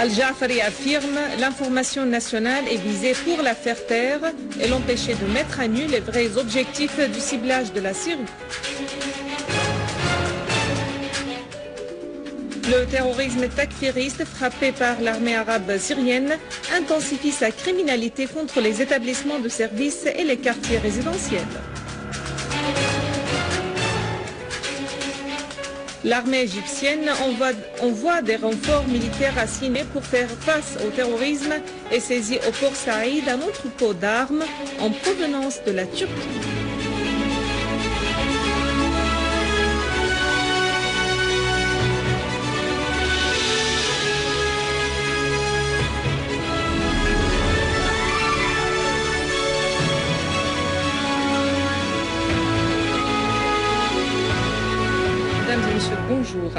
Al-Ja'fari affirme l'information nationale est visée pour la faire taire et l'empêcher de mettre à nu les vrais objectifs du ciblage de la Syrie. Le terrorisme takfiriste frappé par l'armée arabe syrienne intensifie sa criminalité contre les établissements de services et les quartiers résidentiels. L'armée égyptienne envoie des renforts militaires assignés pour faire face au terrorisme et saisit au port Saïd un entrepôt d'armes en provenance de la Turquie. Bonjour.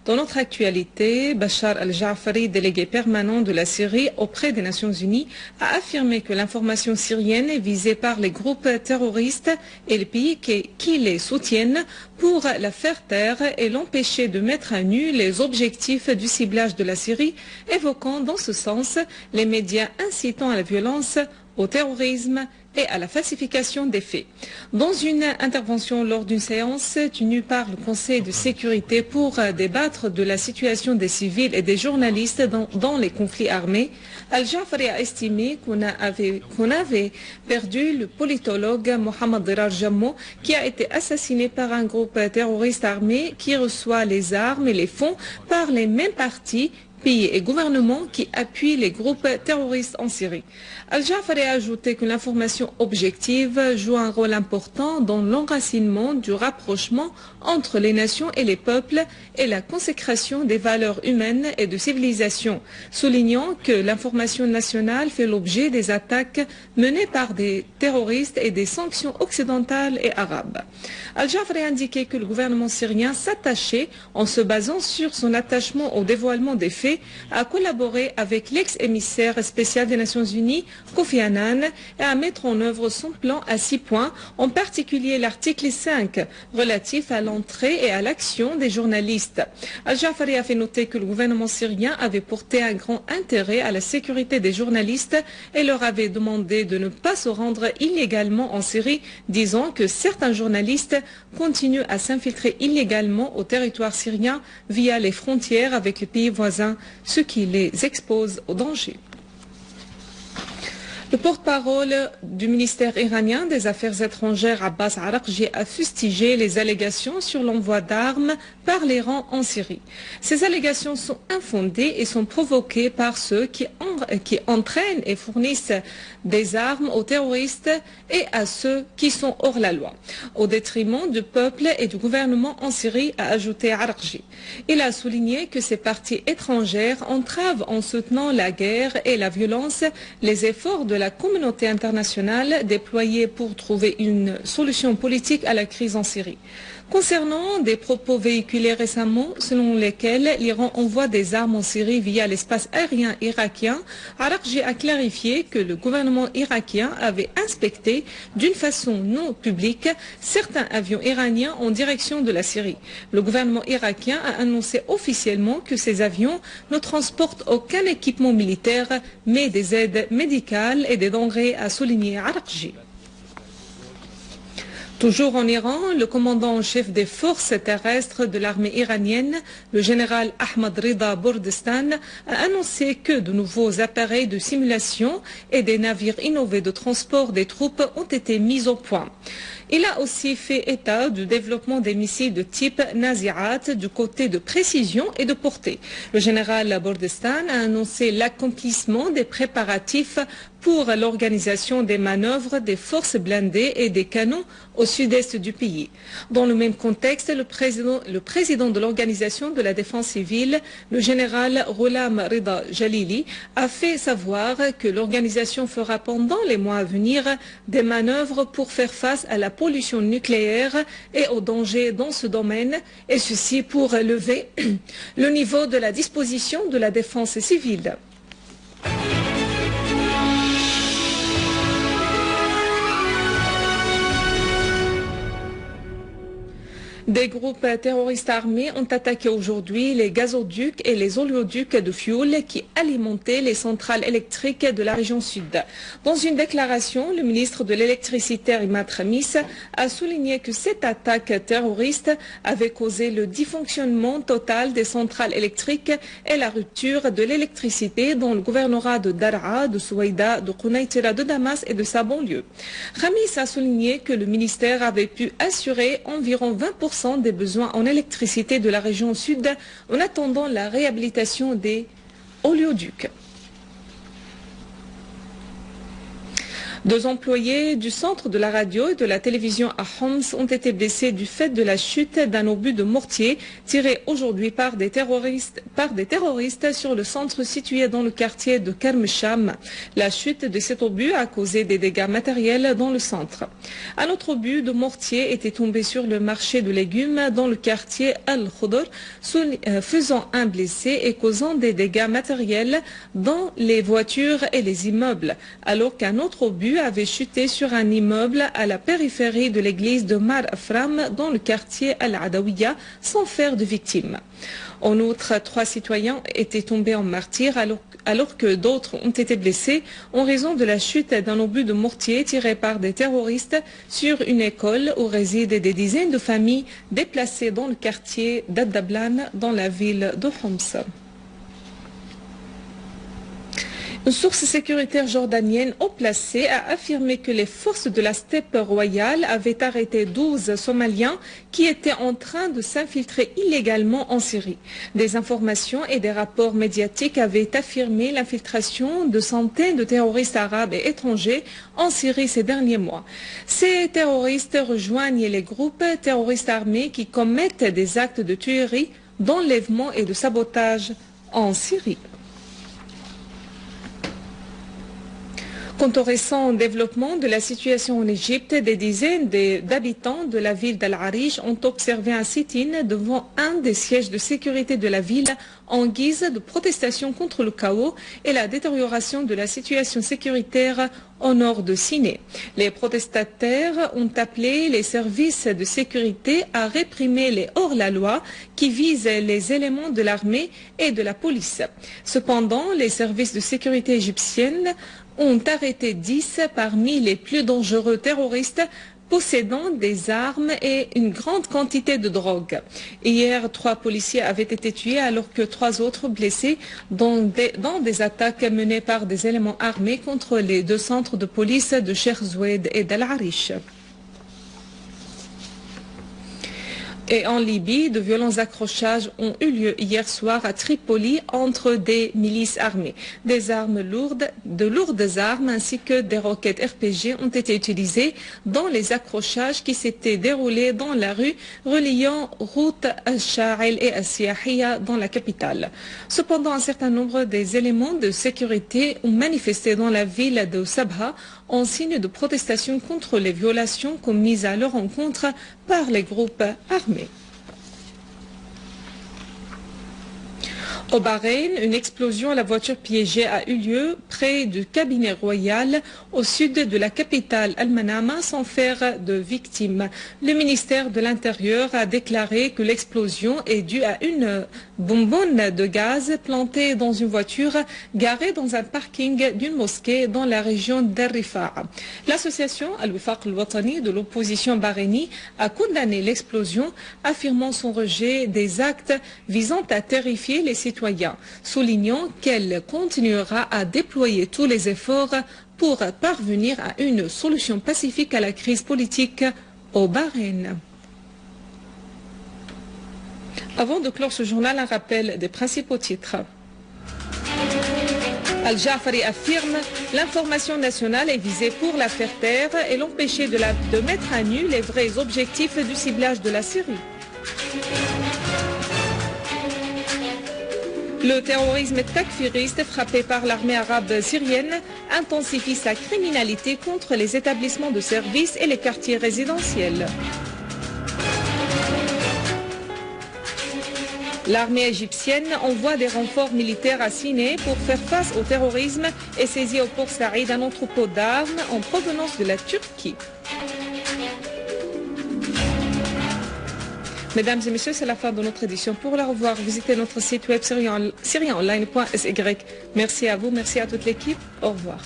Dans notre actualité, Bachar al-Ja'fari, délégué permanent de la Syrie auprès des Nations Unies, a affirmé que l'information syrienne est visée par les groupes terroristes et les pays qui les soutiennent pour la faire taire et l'empêcher de mettre à nu les objectifs du ciblage de la Syrie, évoquant dans ce sens les médias incitant à la violence, au terrorisme et à la falsification des faits. Dans une intervention lors d'une séance tenue par le Conseil de sécurité pour débattre de la situation des civils et des journalistes dans les conflits armés, Al-Ja'fari a estimé qu'on avait perdu le politologue Mohamed Dirar Jammo qui a été assassiné par un groupe terroriste armé qui reçoit les armes et les fonds par les mêmes partis, pays et gouvernements qui appuient les groupes terroristes en Syrie. Al-Ja'fari a ajouté que l'information objective joue un rôle important dans l'enracinement du rapprochement entre les nations et les peuples et la consécration des valeurs humaines et de civilisation, soulignant que l'information nationale fait l'objet des attaques menées par des terroristes et des sanctions occidentales et arabes. Al-Ja'fari a indiqué que le gouvernement syrien s'attachait, en se basant sur son attachement au dévoilement des faits, à collaborer avec l'ex-émissaire spécial des Nations Unies, Kofi Annan, et à mettre en œuvre son plan à 6 points, en particulier l'article 5 relatif à l'entrée et à l'action des journalistes. Al-Ja'fari a fait noter que le gouvernement syrien avait porté un grand intérêt à la sécurité des journalistes et leur avait demandé de ne pas se rendre illégalement en Syrie, disant que certains journalistes continuent à s'infiltrer illégalement au territoire syrien via les frontières avec les pays voisins, ce qui les expose au danger. Le porte-parole du ministère iranien des Affaires étrangères, Abbas Araghchi, a fustigé les allégations sur l'envoi d'armes par l'Iran en Syrie. Ces allégations sont infondées et sont provoquées par ceux qui entraînent et fournissent des armes aux terroristes et à ceux qui sont hors la loi, au détriment du peuple et du gouvernement en Syrie, a ajouté Araghchi. Il a souligné que ces parties étrangères entravent en soutenant la guerre et la violence les efforts de la communauté internationale déployée pour trouver une solution politique à la crise en Syrie. Concernant des propos véhiculés récemment selon lesquels l'Iran envoie des armes en Syrie via l'espace aérien irakien, Araghchi a clarifié que le gouvernement irakien avait inspecté d'une façon non publique certains avions iraniens en direction de la Syrie. Le gouvernement irakien a annoncé officiellement que ces avions ne transportent aucun équipement militaire mais des aides médicales et des denrées, a souligné Araghchi. Toujours en Iran, le commandant en chef des forces terrestres de l'armée iranienne, le général Ahmad Rida Bordestan, a annoncé que de nouveaux appareils de simulation et des navires innovés de transport des troupes ont été mis au point. Il a aussi fait état du développement des missiles de type Nazirat du côté de précision et de portée. Le général Bordestan a annoncé l'accomplissement des préparatifs pour l'organisation des manœuvres des forces blindées et des canons au sud-est du pays. Dans le même contexte, le président de l'Organisation de la défense civile, le général Ghulam Rida Jalili, a fait savoir que l'organisation fera pendant les mois à venir des manœuvres pour faire face à la pollution nucléaire et aux dangers dans ce domaine, et ceci pour lever le niveau de la disposition de la défense civile. Des groupes terroristes armés ont attaqué aujourd'hui les gazoducs et les oléoducs de fioul qui alimentaient les centrales électriques de la région sud. Dans une déclaration, le ministre de l'électricité Imad Khamis a souligné que cette attaque terroriste avait causé le dysfonctionnement total des centrales électriques et la rupture de l'électricité dans le gouvernorat de Daraa, de Souaïda, de Quneitira, de Damas et de sa banlieue. Khamis a souligné que le ministère avait pu assurer environ 20% des besoins en électricité de la région sud en attendant la réhabilitation des oléoducs. 2 employés du centre de la radio et de la télévision à Homs ont été blessés du fait de la chute d'un obus de mortier tiré aujourd'hui par des terroristes sur le centre situé dans le quartier de Kermesham. La chute de cet obus a causé des dégâts matériels dans le centre. Un autre obus de mortier était tombé sur le marché de légumes dans le quartier Al-Khudr, faisant un blessé et causant des dégâts matériels dans les voitures et les immeubles, alors qu'un autre obus avait chuté sur un immeuble à la périphérie de l'église de Mar Afram dans le quartier Al-Adawiya sans faire de victimes. En outre, 3 citoyens étaient tombés en martyrs alors que d'autres ont été blessés en raison de la chute d'un obus de mortier tiré par des terroristes sur une école où résident des dizaines de familles déplacées dans le quartier d'Addablan dans la ville de Homs. Une source sécuritaire jordanienne haut placée a affirmé que les forces de la steppe royale avaient arrêté 12 Somaliens qui étaient en train de s'infiltrer illégalement en Syrie. Des informations et des rapports médiatiques avaient affirmé l'infiltration de centaines de terroristes arabes et étrangers en Syrie ces derniers mois. Ces terroristes rejoignent les groupes terroristes armés qui commettent des actes de tuerie, d'enlèvement et de sabotage en Syrie. Quant au récent développement de la situation en Égypte, des dizaines d'habitants de la ville d'Al-Arish ont observé un sit-in devant un des sièges de sécurité de la ville en guise de protestation contre le chaos et la détérioration de la situation sécuritaire au nord de Siné. Les protestataires ont appelé les services de sécurité à réprimer les hors-la-loi qui visent les éléments de l'armée et de la police. Cependant, les services de sécurité égyptiennes ont arrêté 10 parmi les plus dangereux terroristes possédant des armes et une grande quantité de drogue. Hier, 3 policiers avaient été tués alors que 3 autres blessés dans des attaques menées par des éléments armés contre les 2 centres de police de Sheikh Zoued et d'Al-Arish. Et en Libye, de violents accrochages ont eu lieu hier soir à Tripoli entre des milices armées. De lourdes armes ainsi que des roquettes RPG ont été utilisées dans les accrochages qui s'étaient déroulés dans la rue reliant route Al-Sha'il et Al-Siyahiya dans la capitale. Cependant, un certain nombre des éléments de sécurité ont manifesté dans la ville de Sabha en signe de protestation contre les violations commises à leur encontre par les groupes armés. Au Bahreïn, une explosion à la voiture piégée a eu lieu près du cabinet royal au sud de la capitale Al-Manama sans faire de victimes. Le ministère de l'Intérieur a déclaré que l'explosion est due à une bonbonne de gaz plantée dans une voiture garée dans un parking d'une mosquée dans la région d'Al-Rifa'a. L'association Al-Wifaq al-Watani de l'opposition bahreïnie a condamné l'explosion, affirmant son rejet des actes visant à terrifier les citoyens, soulignant qu'elle continuera à déployer tous les efforts pour parvenir à une solution pacifique à la crise politique au Bahreïn. Avant de clore ce journal, un rappel des principaux titres. Al-Ja'fari affirme l'information nationale est visée pour la faire taire et l'empêcher de mettre à nu les vrais objectifs du ciblage de la Syrie. Le terrorisme takfiriste frappé par l'armée arabe syrienne intensifie sa criminalité contre les établissements de services et les quartiers résidentiels. L'armée égyptienne envoie des renforts militaires à Siné pour faire face au terrorisme et saisit au port Saïd un entrepôt d'armes en provenance de la Turquie. Mesdames et messieurs, c'est la fin de notre édition. Pour la revoir, visitez notre site web syrienonline.sy. Merci à vous, merci à toute l'équipe. Au revoir.